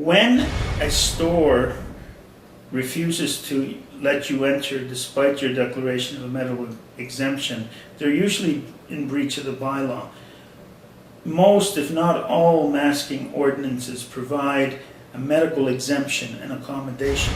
When a store refuses to let you enter despite your declaration of a medical exemption, they're usually in breach of the bylaw. Most, if not all, masking ordinances provide a medical exemption and accommodation.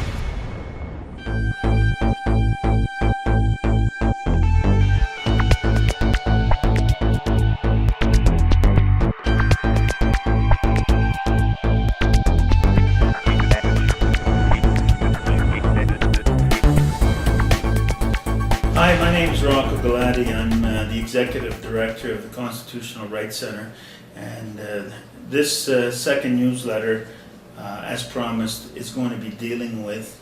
Hi, my name is Rocco Galati. I'm the Executive Director of the Constitutional Rights Center, and this second newsletter, as promised, is going to be dealing with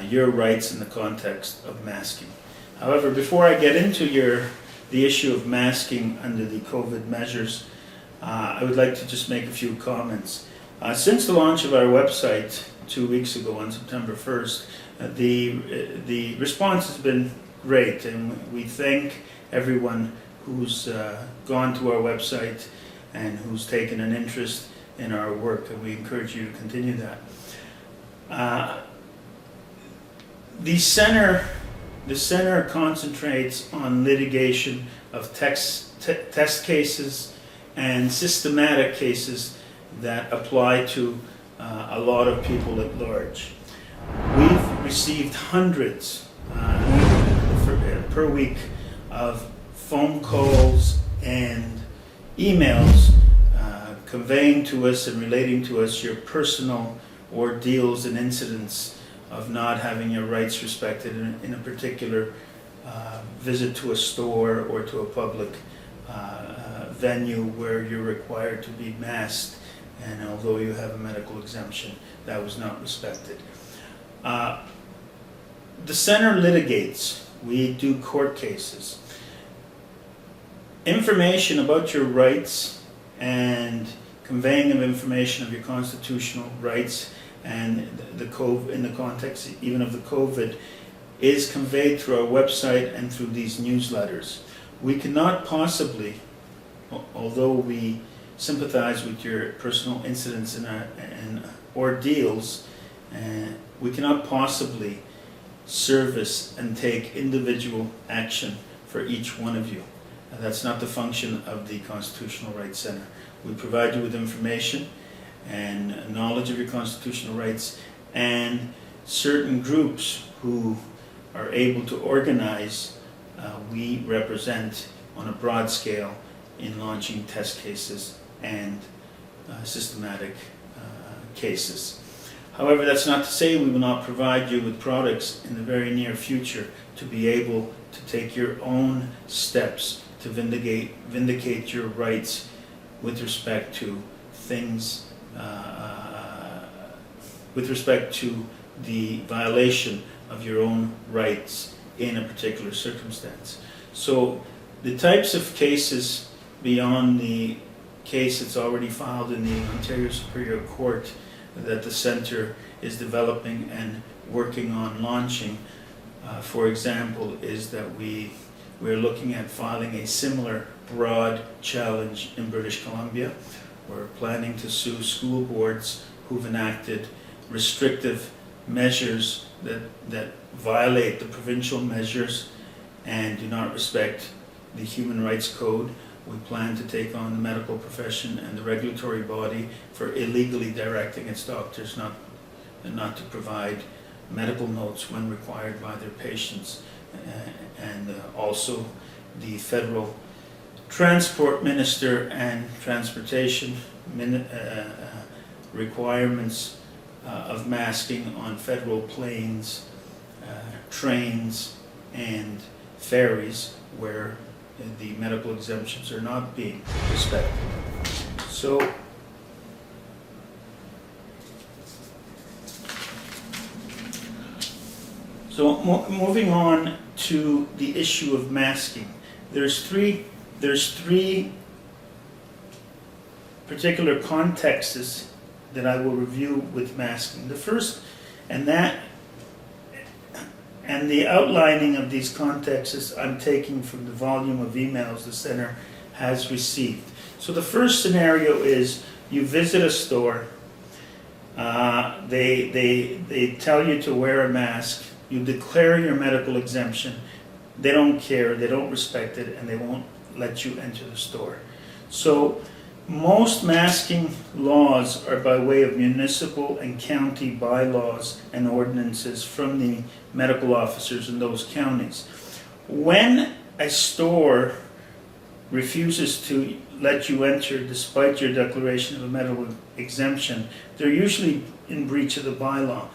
your rights in the context of masking. However, before I get into the issue of masking under the COVID measures, I would like to just make a few comments. Since the launch of our website 2 weeks ago on September 1st, the response has been great, and we thank everyone who's gone to our website and who's taken an interest in our work, and we encourage you to continue that. The center concentrates on litigation of test cases and systematic cases that apply to a lot of people at large. We've received hundreds per week of phone calls and emails conveying to us and relating to us your personal ordeals and incidents of not having your rights respected in a particular visit to a store or to a public venue where you're required to be masked, and although you have a medical exemption, that was not respected. The center litigates. We do court cases. Information about your rights and conveying of information of your constitutional rights and in the context even of the COVID is conveyed through our website and through these newsletters. We cannot possibly, although we sympathize with your personal incidents and ordeals, we cannot possibly service and take individual action for each one of you. That's not the function of the Constitutional Rights Center. We provide you with information and knowledge of your constitutional rights, and certain groups who are able to organize, we represent on a broad scale in launching test cases and systematic cases. However, that's not to say we will not provide you with products in the very near future to be able to take your own steps to vindicate your rights with respect to things, with respect to the violation of your own rights in a particular circumstance. So the types of cases beyond the case that's already filed in the Ontario Superior Court that the Centre is developing and working on launching, for example, is that we're looking at filing a similar broad challenge in British Columbia. We're planning to sue school boards who've enacted restrictive measures that violate the provincial measures and do not respect the Human Rights Code. We plan to take on the medical profession and the regulatory body for illegally directing its doctors not to provide medical notes when required by their patients, and also the federal transport minister and transportation requirements of masking on federal planes, trains, and ferries where the medical exemptions are not being respected. So moving on to the issue of masking, there's three particular contexts that I will review with masking. The first, and the outlining of these contexts I'm taking from the volume of emails the center has received. So the first scenario is you visit a store, They tell you to wear a mask, you declare your medical exemption, they don't care, they don't respect it, and they won't let you enter the store. So most masking laws are by way of municipal and county bylaws and ordinances from the medical officers in those counties. When a store refuses to let you enter despite your declaration of a medical exemption, they're usually in breach of the bylaw.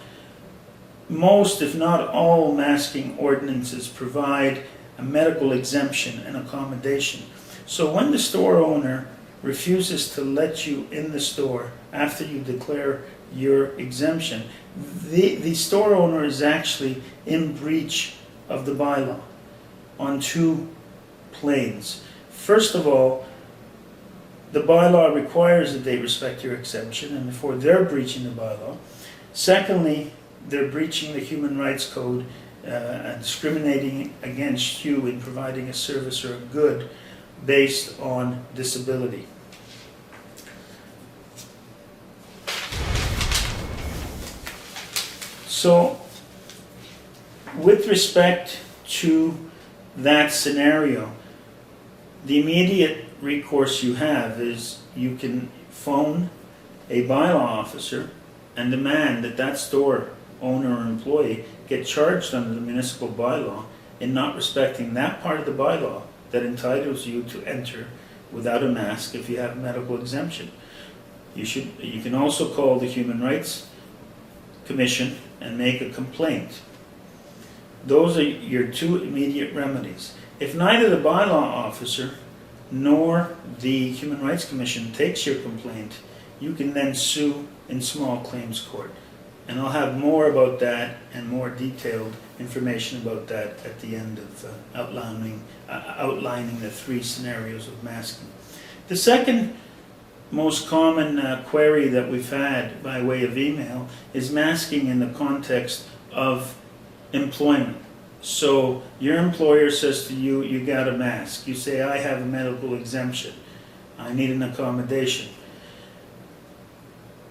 Most, if not all, masking ordinances provide a medical exemption and accommodation. So when the store owner refuses to let you in the store after you declare your exemption, the store owner is actually in breach of the bylaw on two planes. First of all, the bylaw requires that they respect your exemption, and therefore they're breaching the bylaw. Secondly, they're breaching the Human Rights Code and discriminating against you in providing a service or a good based on disability. So, with respect to that scenario, the immediate recourse you have is you can phone a bylaw officer and demand that that store owner or employee get charged under the municipal bylaw in not respecting that part of the bylaw that entitles you to enter without a mask if you have a medical exemption. You can also call the Human Rights Commission and make a complaint. Those are your two immediate remedies. If neither the bylaw officer nor the Human Rights Commission takes your complaint, you can then sue in small claims court. And I'll have more about that and more detailed information about that at the end of outlining the three scenarios of masking. The second most common query that we've had by way of email is masking in the context of employment. So your employer says to you, you got a mask. You say, I have a medical exemption. I need an accommodation.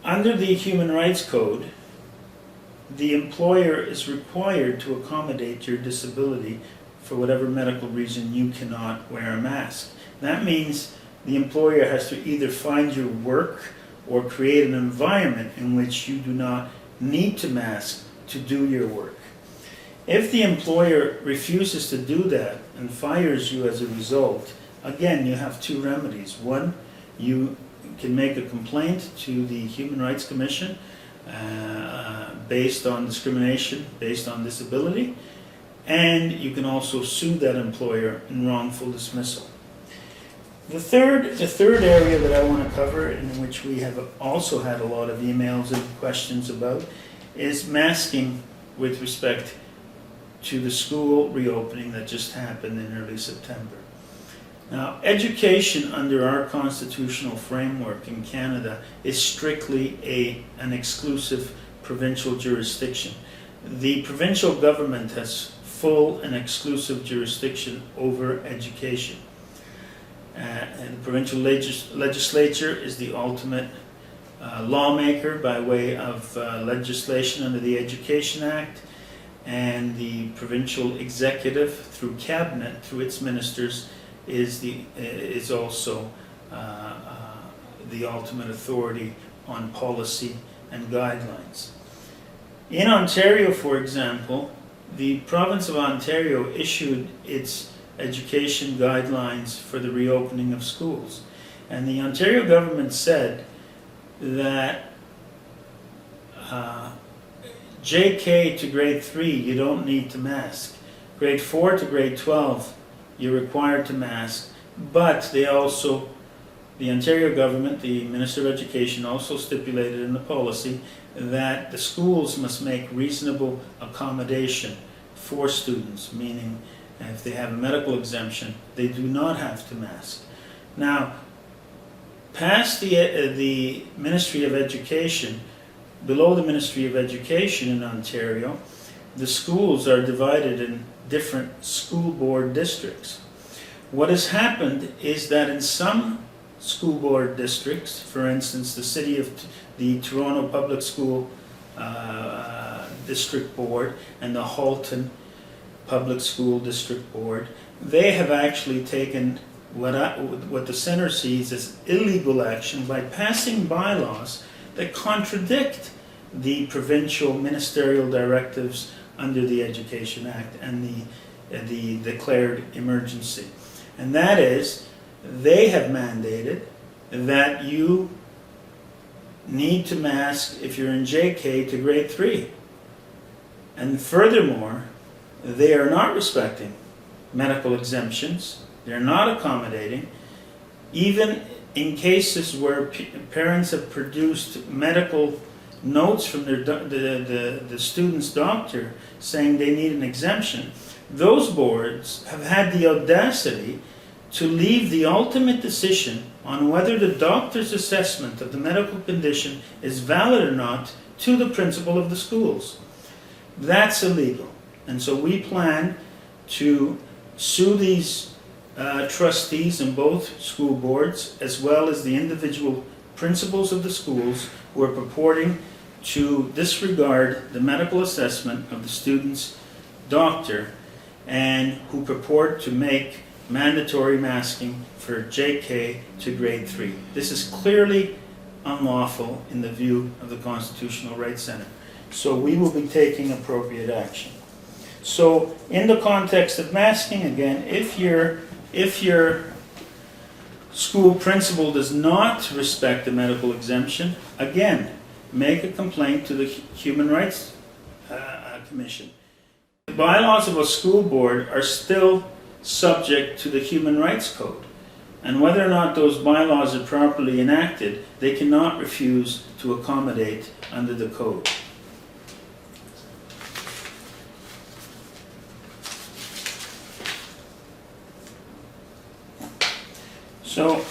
Under the Human Rights Code, the employer is required to accommodate your disability for whatever medical reason you cannot wear a mask. That means the employer has to either find your work or create an environment in which you do not need to mask to do your work. If the employer refuses to do that and fires you as a result, again, you have two remedies. One, you can make a complaint to the Human Rights Commission based on discrimination, based on disability, and you can also sue that employer in wrongful dismissal. The third area that I want to cover, in which we have also had a lot of emails and questions about, is masking with respect to the school reopening that just happened in early September. Now, education under our constitutional framework in Canada is strictly an exclusive provincial jurisdiction. The provincial government has full and exclusive jurisdiction over education. And the provincial legislature is the ultimate lawmaker by way of legislation under the Education Act, and the provincial executive through cabinet, through its ministers, is also the ultimate authority on policy and guidelines. In Ontario, for example, the province of Ontario issued its education guidelines for the reopening of schools. And the Ontario government said that JK to grade 3, you don't need to mask. Grade 4 to grade 12, you're required to mask. But the Ontario government, the Minister of Education, also stipulated in the policy that the schools must make reasonable accommodation for students, meaning if they have a medical exemption, they do not have to mask. Now, past the Ministry of Education, below the Ministry of Education in Ontario, the schools are divided in different school board districts. What has happened is that in some school board districts, for instance, the Toronto Public School District Board and the Halton Public School District Board. They have actually taken what the center sees as illegal action by passing bylaws that contradict the provincial ministerial directives under the Education Act and the declared emergency. And that is, they have mandated that you need to mask if you're in JK to grade 3. And furthermore, they are not respecting medical exemptions. They're not accommodating. Even in cases where parents have produced medical notes from the student's doctor saying they need an exemption, those boards have had the audacity to leave the ultimate decision on whether the doctor's assessment of the medical condition is valid or not to the principal of the schools. That's illegal. And so we plan to sue these trustees in both school boards, as well as the individual principals of the schools who are purporting to disregard the medical assessment of the student's doctor and who purport to make mandatory masking for JK to grade 3. This is clearly unlawful in the view of the Constitutional Rights Center. So we will be taking appropriate action. So in the context of masking, again, if your school principal does not respect the medical exemption, again, make a complaint to the Human Rights Commission. The bylaws of a school board are still subject to the Human Rights Code. And whether or not those bylaws are properly enacted, they cannot refuse to accommodate under the code. So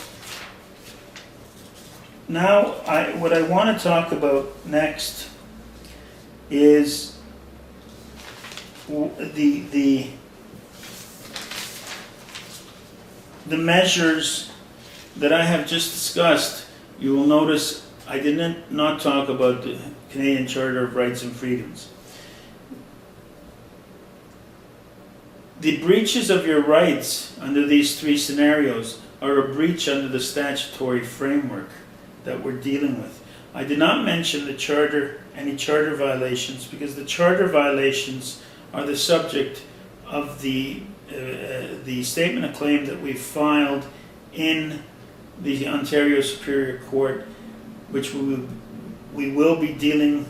now what I want to talk about next is the measures that I have just discussed. You will notice I did not talk about the Canadian Charter of Rights and Freedoms. The breaches of your rights under these three scenarios are a breach under the statutory framework that we're dealing with. I did not mention the charter, any charter violations, because the charter violations are the subject of the statement of claim that we filed in the Ontario Superior Court, which we will be dealing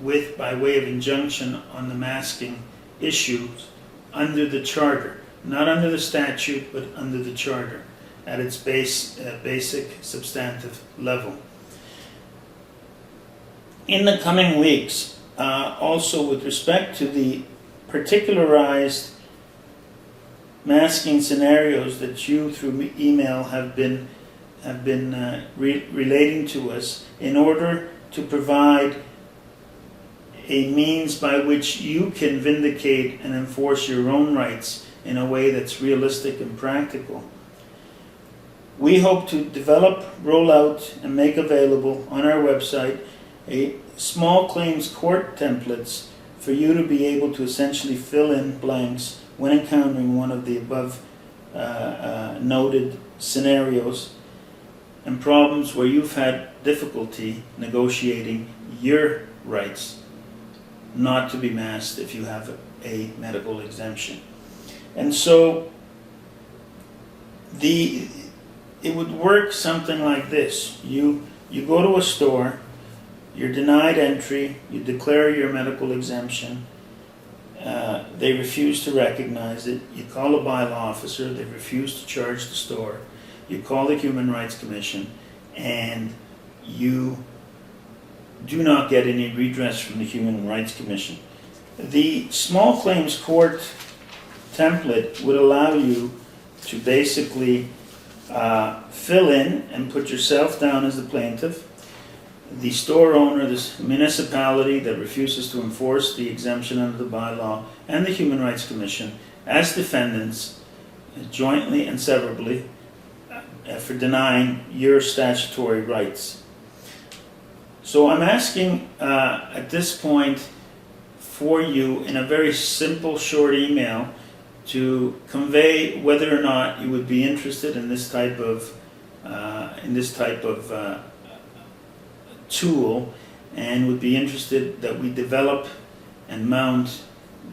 with by way of injunction on the masking issues under the charter, not under the statute, but under the charter at its basic substantive level. In the coming weeks, also with respect to the particularized masking scenarios that you through email have been relating to us, in order to provide a means by which you can vindicate and enforce your own rights in a way that's realistic and practical. We hope to develop, roll out, and make available on our website a small claims court templates for you to be able to essentially fill in blanks when encountering one of the above noted scenarios and problems where you've had difficulty negotiating your rights not to be masked if you have a medical exemption. And so it would work something like this. You go to a store, you're denied entry, you declare your medical exemption, they refuse to recognize it, you call a bylaw officer, they refuse to charge the store, you call the Human Rights Commission, and you do not get any redress from the Human Rights Commission. The small claims court template would allow you to basically fill in and put yourself down as the plaintiff, the store owner, the municipality that refuses to enforce the exemption under the bylaw, and the Human Rights Commission as defendants, jointly and severably, for denying your statutory rights. So I'm asking at this point for you in a very simple short email to convey whether or not you would be interested in this type of tool, and would be interested that we develop and mount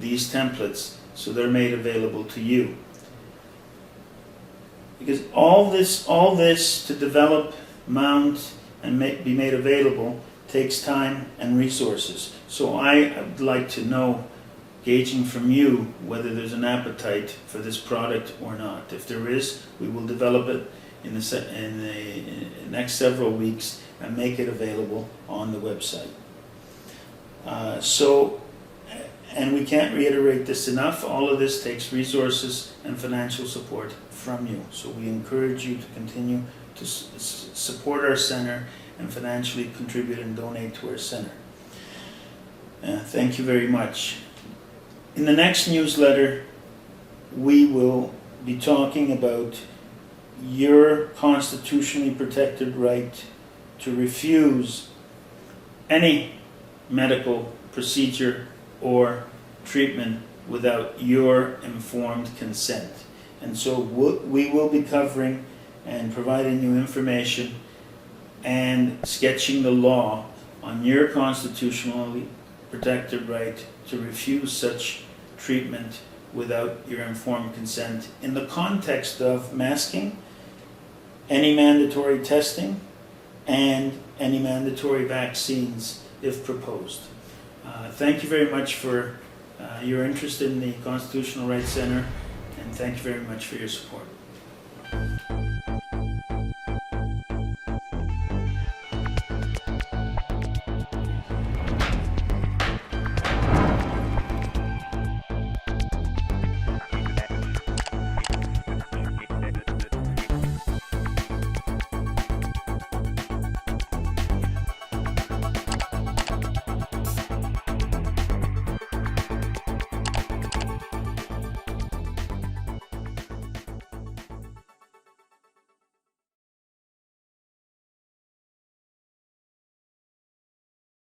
these templates so they're made available to you. Because all this to develop, mount, and be made available takes time and resources. So I would like to know, gauging from you, whether there's an appetite for this product or not. If there is, we will develop it in the next several weeks and make it available on the website. And we can't reiterate this enough, all of this takes resources and financial support from you. So we encourage you to continue to support our center and financially contribute and donate to our center. Thank you very much. In the next newsletter, we will be talking about your constitutionally protected right to refuse any medical procedure or treatment without your informed consent. And so we will be covering and providing you information and sketching the law on your constitutionally protected right to refuse such treatment without your informed consent in the context of masking, any mandatory testing, and any mandatory vaccines if proposed. Thank you very much for your interest in the Constitutional Rights Center, and thank you very much for your support.